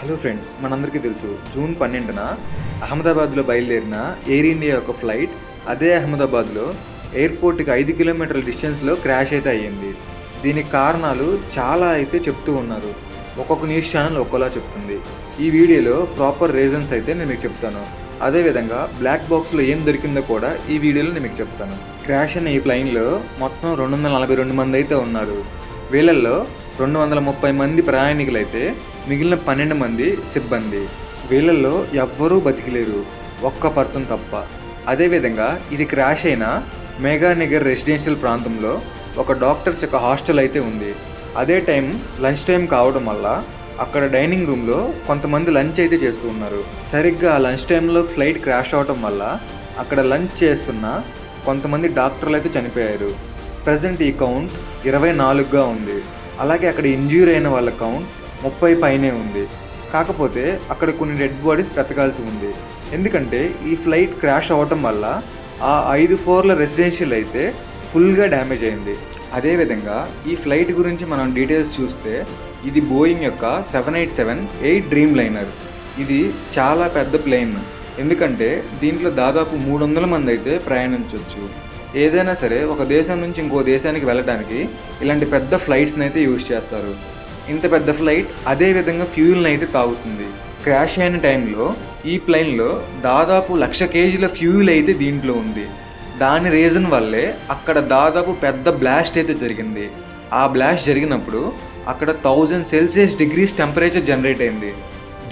Hello friends, మనందరికీ తెలుసు June 12న అహ్మదాబాద్లో బయలుదేరిన ఎయిర్ ఇండియా యొక్క ఫ్లైట్ అదే అహ్మదాబాద్లో ఎయిర్పోర్ట్కి 5 కిలోమీటర్ల డిస్టెన్స్లో క్రాష్ అయితే అయ్యింది. దీనికి కారణాలు చాలా అయితే చెప్తూ ఉన్నారు. ఒక్కొక్క న్యూస్ ఛానల్ ఒక్కోలా చెప్తుంది. ఈ వీడియోలో ప్రాపర్ రీజన్స్ అయితే నేను మీకు చెప్తాను. అదేవిధంగా బ్లాక్ బాక్స్లో ఏం దొరికిందో కూడా ఈ వీడియోలో నేను మీకు చెప్తాను. క్రాష్ అయిన ఈ ప్లైన్లో మొత్తం 242 మంది అయితే ఉన్నారు. వీళ్ళల్లో 230 మంది ప్రయాణికులైతే మిగిలిన 12 మంది సిబ్బంది. వీళ్ళల్లో ఎవ్వరూ బతికిలేరు, ఒక్క పర్సన్ తప్ప. అదేవిధంగా ఇది క్రాష్ అయిన మేఘానగర్ రెసిడెన్షియల్ ప్రాంతంలో ఒక డాక్టర్స్ యొక్క హాస్టల్ అయితే ఉంది. అదే టైం లంచ్ టైం కావడం వల్ల అక్కడ డైనింగ్ రూమ్లో కొంతమంది లంచ్ అయితే చేస్తూ ఉన్నారు. సరిగ్గా ఆ లంచ్ టైంలో ఫ్లైట్ క్రాష్ అవడం వల్ల అక్కడ లంచ్ చేస్తున్న కొంతమంది డాక్టర్లు అయితే చనిపోయారు. ప్రజెంట్ ఈ కౌంట్ 24గా ఉంది. అలాగే అక్కడ ఇంజ్యూర్ అయిన వాళ్ళ కౌంట్ 30 పైనే ఉంది. కాకపోతే అక్కడ కొన్ని డెడ్ బాడీస్ వెతకాల్సి ఉంది. ఎందుకంటే ఈ ఫ్లైట్ క్రాష్ అవ్వటం వల్ల ఆ 5 ఫ్లోర్ల రెసిడెన్షియల్ అయితే ఫుల్గా డ్యామేజ్ అయింది. అదేవిధంగా ఈ ఫ్లైట్ గురించి మనం డీటెయిల్స్ చూస్తే ఇది బోయింగ్ యొక్క 787-8 డ్రీమ్ లైనర్. ఇది చాలా పెద్ద ప్లేన్. ఎందుకంటే దీంట్లో దాదాపు 300 మంది అయితే ప్రయాణించవచ్చు. ఏదైనా సరే ఒక దేశం నుంచి ఇంకో దేశానికి వెళ్ళడానికి ఇలాంటి పెద్ద ఫ్లైట్స్ని అయితే యూజ్ చేస్తారు. ఇంత పెద్ద ఫ్లైట్ అదే విధంగా ఫ్యూయల్ని అయితే తాగుతుంది. క్రాష్ అయిన టైంలో ఈ ప్లైన్లో దాదాపు 1,00,000 కేజీల ఫ్యూయల్ అయితే దీంట్లో ఉంది. దాని రీజన్ వల్లే అక్కడ దాదాపు పెద్ద బ్లాస్ట్ అయితే జరిగింది. ఆ బ్లాస్ట్ జరిగినప్పుడు అక్కడ 1000 సెల్సియస్ డిగ్రీస్ టెంపరేచర్ జనరేట్ అయింది.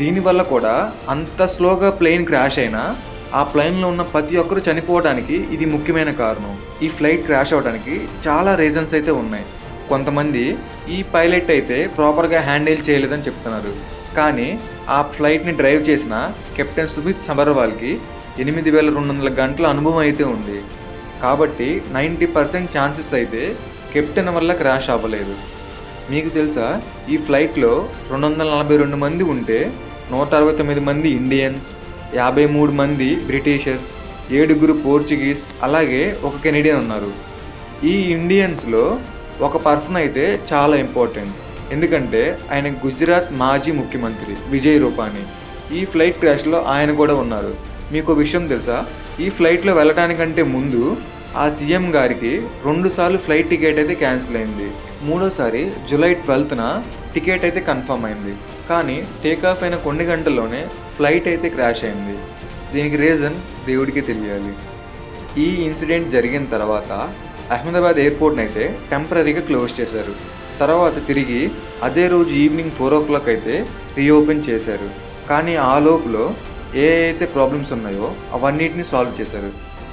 దీనివల్ల కూడా అంత స్లోగా ప్లేన్ క్రాష్ అయినా ఆ ప్లైన్లో ఉన్న ప్రతి ఒక్కరు చనిపోవడానికి ఇది ముఖ్యమైన కారణం. ఈ ఫ్లైట్ క్రాష్ అవ్వడానికి చాలా రీజన్స్ అయితే ఉన్నాయి. కొంతమంది ఈ పైలట్ అయితే ప్రాపర్గా హ్యాండిల్ చేయలేదని చెప్తున్నారు. కానీ ఆ ఫ్లైట్ని డ్రైవ్ చేసిన కెప్టెన్ సుమిత్ సబర్వాల్కి 8,200 గంటల అనుభవం అయితే ఉంది. కాబట్టి 90% ఛాన్సెస్ అయితే కెప్టెన్ వల్ల క్రాష్ అవ్వలేదు. మీకు తెలుసా, ఈ ఫ్లైట్లో 242 మంది ఉంటే 169 మంది ఇండియన్స్, 53 మంది బ్రిటిషర్స్, 7 పోర్చుగీస్, అలాగే ఒక కెనడియన్ ఉన్నారు. ఈ ఇండియన్స్లో ఒక పర్సన్ అయితే చాలా ఇంపార్టెంట్. ఎందుకంటే ఆయన గుజరాత్ మాజీ ముఖ్యమంత్రి విజయ్ రూపానీ. ఈ ఫ్లైట్ క్రాష్లో ఆయన కూడా ఉన్నారు. మీకు విషయం తెలుసా, ఈ ఫ్లైట్లో వెళ్ళడానికంటే ముందు ఆ సీఎం గారికి 2 సార్లు ఫ్లైట్ టికెట్ అయితే క్యాన్సిల్ అయింది. మూడోసారి జూలై 12న టికెట్ అయితే కన్ఫర్మ్ అయింది. కానీ టేకాఫ్ అయిన కొన్ని గంటల్లోనే ఫ్లైట్ అయితే క్రాష్ అయింది. దీనికి రీజన్ దేవుడికి తెలియాలి. ఈ ఇన్సిడెంట్ జరిగిన తర్వాత అహ్మదాబాద్ ఎయిర్పోర్ట్ని అయితే టెంపరీగా క్లోజ్ చేశారు. తర్వాత తిరిగి అదే రోజు ఈవినింగ్ 4 o'clock అయితే రీఓపెన్ చేశారు. కానీ ఆ లోపల ఏ అయితే ప్రాబ్లమ్స్ ఉన్నాయో అవన్నిటిని సాల్వ్ చేశారు.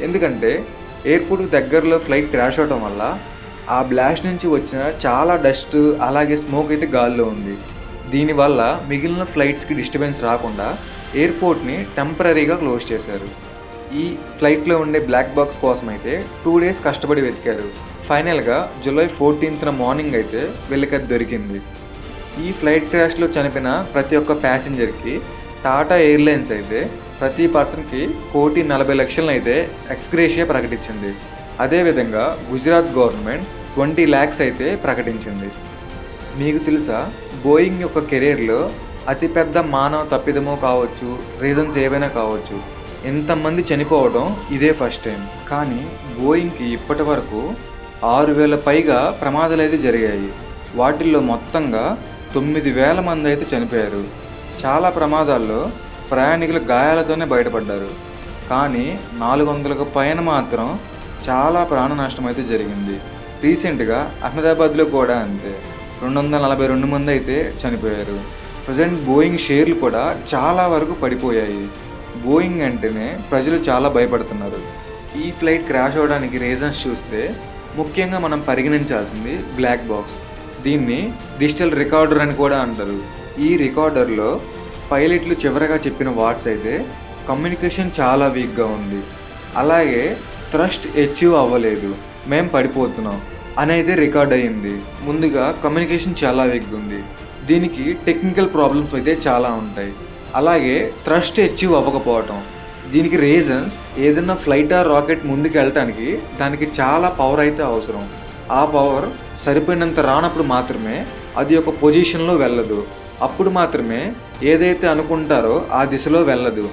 ఎందుకంటే ఎయిర్పోర్ట్కి దగ్గరలో ఫ్లైట్ క్రాష్ అవడం వల్ల ఆ బ్లాస్ట్ నుంచి వచ్చిన చాలా డస్ట్ అలాగే స్మోక్ అయితే గాల్లో ఉంది. దీనివల్ల మిగిలిన ఫ్లైట్స్కి డిస్టర్బెన్స్ రాకుండా ఎయిర్పోర్ట్ని టెంపరీగా క్లోజ్ చేశారు. ఈ ఫ్లైట్లో ఉండే బ్లాక్ బాక్స్ కోసం అయితే 2 days కష్టపడి వెతికారు. ఫైనల్గా జూలై 14th మార్నింగ్ అయితే వీళ్ళకి అది దొరికింది. ఈ ఫ్లైట్ క్రాష్లో చనిపోయిన ప్రతి ఒక్క ప్యాసింజర్కి టాటా ఎయిర్లైన్స్ అయితే ప్రతి పర్సన్కి 1,40,00,000 అయితే ఎక్స్గ్రేషియా ప్రకటించింది. అదేవిధంగా గుజరాత్ గవర్నమెంట్ 20 lakhs అయితే ప్రకటించింది. మీకు తెలుసా, బోయింగ్ యొక్క కెరీర్లో అతిపెద్ద మానవ తప్పిదమో కావచ్చు, రీజన్స్ ఏవైనా కావచ్చు, ఎంతమంది చనిపోవడం ఇదే ఫస్ట్ టైం. కానీ బోయింగ్కి ఇప్పటి వరకు 6,000 పైగా ప్రమాదాలు అయితే జరిగాయి. వాటిల్లో మొత్తంగా 9,000 మంది అయితే చనిపోయారు. చాలా ప్రమాదాల్లో ప్రయాణికులు గాయాలతోనే బయటపడ్డారు. కానీ 400కు పైన మాత్రం చాలా ప్రాణ నష్టం అయితే జరిగింది. రీసెంట్గా అహ్మదాబాద్లో కూడా అంతే 242 మంది అయితే చనిపోయారు. ప్రజెంట్ బోయింగ్ షేర్లు కూడా చాలా వరకు పడిపోయాయి. బోయింగ్ అంటేనే ప్రజలు చాలా భయపడుతున్నారు. ఈ ఫ్లైట్ క్రాష్ అవ్వడానికి రీజన్స్ చూస్తే ముఖ్యంగా మనం పరిగణించాల్సింది బ్లాక్ బాక్స్. దీన్ని డిజిటల్ రికార్డర్ అని కూడా అంటారు. ఈ రికార్డర్లో పైలట్లు చివరగా చెప్పిన వర్డ్స్ అయితే కమ్యూనికేషన్ చాలా వీక్గా ఉంది, అలాగే థ్రస్ట్ అచీవ్ అవ్వలేదు, మేం పడిపోతున్నాం అనేది రికార్డ్ అయ్యింది. ముందుగా కమ్యూనికేషన్ చాలా వీక్గా ఉంది. దీనికి టెక్నికల్ ప్రాబ్లమ్స్ అయితే చాలా ఉంటాయి. అలాగే థ్రస్ట్ అచీవ్ అవ్వకపోవటం, దీనికి రీజన్స్ ఏదైనా ఫ్లైట్ ఆర్ రాకెట్ ముందుకు వెళ్ళటానికి దానికి చాలా పవర్ అయితే అవసరం. ఆ పవర్ సరిపోయినంత రానప్పుడు మాత్రమే అది ఒక పొజిషన్లో వెళ్ళదు. అప్పుడు మాత్రమే ఏదైతే అనుకుంటారో ఆ దిశలో వెళ్ళదు.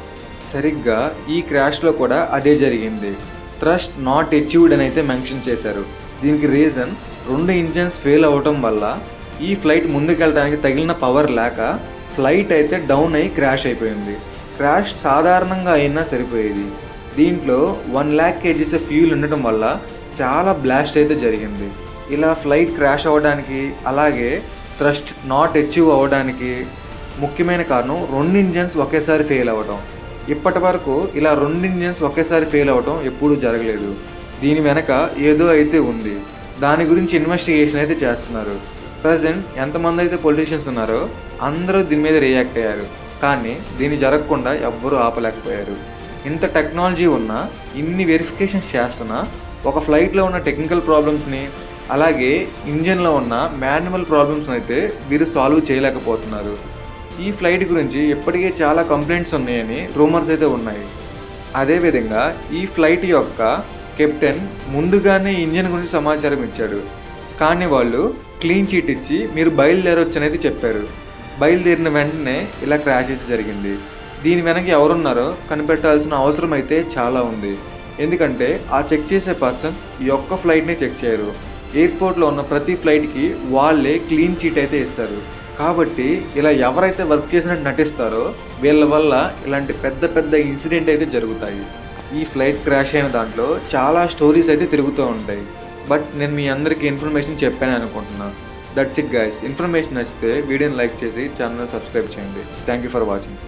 సరిగ్గా ఈ క్రాష్‌లో కూడా అదే జరిగింది. థ్రస్ట్ నాట్ అచీవ్డ్ అని అయితే మెన్షన్ చేశారు. దీనికి రీజన్ 2 ఇంజిన్స్ ఫెయిల్ అవ్వటం వల్ల ఈ ఫ్లైట్ ముందుకెళ్ళడానికి తగిలిన పవర్ లేక ఫ్లైట్ అయితే డౌన్ అయ్యి క్రాష్ అయిపోయింది. క్రాష్ సాధారణంగా అయినా సరిపోయేది. దీంట్లో 1,00,000 కేజీస్ ఫ్యూయల్ ఉండటం వల్ల చాలా బ్లాస్ట్ అయితే జరిగింది. ఇలా ఫ్లైట్ క్రాష్ అవ్వడానికి అలాగే థ్రస్ట్ నాట్ అచీవ్ అవ్వడానికి ముఖ్యమైన కారణం 2 ఇంజిన్స్ ఒకేసారి ఫెయిల్ అవ్వడం. ఇప్పటి వరకు ఇలా 2 ఇంజిన్స్ ఒకేసారి ఫెయిల్ అవ్వడం ఎప్పుడూ జరగలేదు. దీని వెనక ఏదో అయితే ఉంది. దాని గురించి ఇన్వెస్టిగేషన్ అయితే చేస్తున్నారు. ప్రజెంట్ ఎంతమంది అయితే పొలిటీషియన్స్ ఉన్నారో అందరూ దీని మీద రియాక్ట్ అయ్యారు. కానీ దీన్ని జరగకుండా ఎవ్వరూ ఆపలేకపోయారు. ఇంత టెక్నాలజీ ఉన్నా, ఇన్ని వెరిఫికేషన్స్ చేస్తున్నా ఒక ఫ్లైట్లో ఉన్న టెక్నికల్ ప్రాబ్లమ్స్ని అలాగే ఇంజిన్లో ఉన్న మాన్యువల్ ప్రాబ్లమ్స్ని అయితే వీరు సాల్వ్ చేయలేకపోతున్నారు. ఈ ఫ్లైట్ గురించి ఇప్పటికే చాలా కంప్లైంట్స్ ఉన్నాయని రూమర్స్ అయితే ఉన్నాయి. అదేవిధంగా ఈ ఫ్లైట్ యొక్క కెప్టెన్ ముందుగానే ఇంజిన్ గురించి సమాచారం ఇచ్చాడు. కానీ వాళ్ళు క్లీన్ చీట్ ఇచ్చి మీరు బయలుదేరొచ్చు అనేది చెప్పారు. బయలుదేరిన వెంటనే ఇలా క్రాష్ అయితే జరిగింది. దీని వెనక ఎవరున్నారో కనిపెట్టాల్సిన అవసరం అయితే చాలా ఉంది. ఎందుకంటే ఆ చెక్ చేసే పర్సన్స్ ఈ ఒక్క ఫ్లైట్ని చెక్ చేయరు. ఎయిర్పోర్ట్లో ఉన్న ప్రతి ఫ్లైట్కి వాళ్ళే క్లీన్ చీట్ అయితే ఇస్తారు. కాబట్టి ఇలా ఎవరైతే వర్క్ చేసినట్టు నటిస్తారో వీళ్ళ వల్ల ఇలాంటి పెద్ద పెద్ద ఇన్సిడెంట్ అయితే జరుగుతాయి. ఈ ఫ్లైట్ క్రాష్ అయిన దాంట్లో చాలా స్టోరీస్ అయితే తిరుగుతూ ఉంటాయి. బట్ నేను మీ అందరికీ ఇన్ఫర్మేషన్ చెప్పాను అనుకుంటున్నాను. That's it guys. ఇన్ఫర్మేషన్ నచ్చితే వీడియోని లైక్ చేసి ఛానల్ సబ్స్క్రైబ్ చేయండి. Thank you for watching.